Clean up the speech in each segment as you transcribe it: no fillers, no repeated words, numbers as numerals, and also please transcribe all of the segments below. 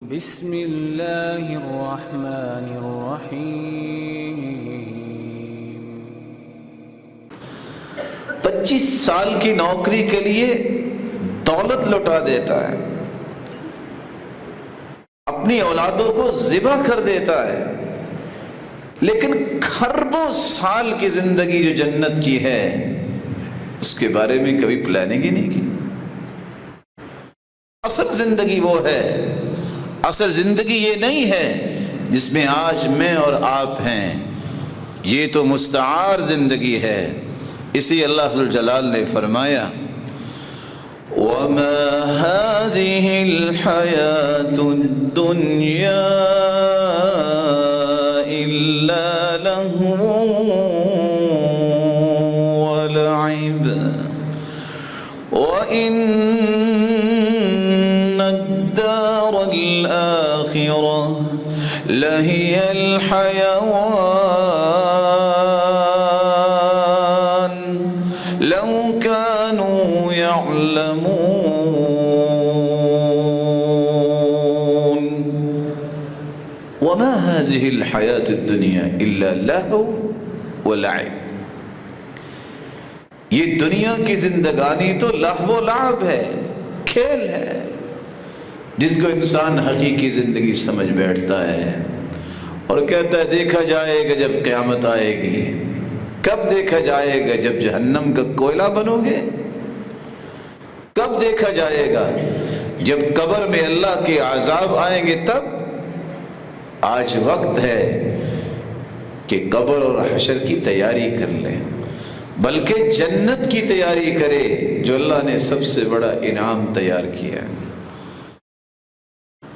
بسم اللہ الرحمن الرحیم۔ 25 سال کی نوکری کے لیے دولت لوٹا دیتا ہے، اپنی اولادوں کو ذبح کر دیتا ہے، لیکن کھربوں سال کی زندگی جو جنت کی ہے اس کے بارے میں کبھی پلاننگ ہی نہیں کی۔ اصل زندگی وہ ہے، اصل زندگی یہ نہیں ہے جس میں آج میں اور آپ ہیں، یہ تو مستعار زندگی ہے۔ اسی اللہ ذوالجلال نے فرمایا وَمَا هَذِهِ الْحَيَاةُ الدُّنْيَا إِلَّا لَهْوٌ وَلَعِبٌ وَإِنَّ الدَّارَ الْآخِرَةَ لَهِيَ الْحَيَوَانُ لَوْ كَانُوا يَعْلَمُونَ وَمَا هَذِهِ الْحَيَاةُ الدُّنْيَا إِلَّا لَهْوٌ وَلَعِبٌ، یہ دنیا کی زندگانی تو لہو و لعب ہے، کھیل ہے، جس کو انسان حقیقی زندگی سمجھ بیٹھتا ہے اور کہتا ہے دیکھا جائے گا جب قیامت آئے گی۔ کب دیکھا جائے گا؟ جب جہنم کا کوئلہ بنو گے؟ کب دیکھا جائے گا؟ جب قبر میں اللہ کے عذاب آئیں گے تب۔ آج وقت ہے کہ قبر اور حشر کی تیاری کر لیں، بلکہ جنت کی تیاری کرے جو اللہ نے سب سے بڑا انعام تیار کیا ہے۔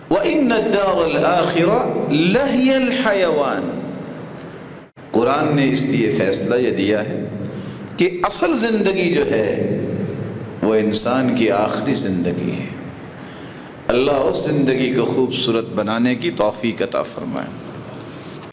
وَإِنَّ الدَّارَ الْآخِرَةَ لَهِيَ الْحَيَوَانُ، قرآن نے اس لیے فیصلہ یہ دیا ہے کہ اصل زندگی جو ہے وہ انسان کی آخری زندگی ہے۔ اللہ اس زندگی کو خوبصورت بنانے کی توفیق عطا فرمائے۔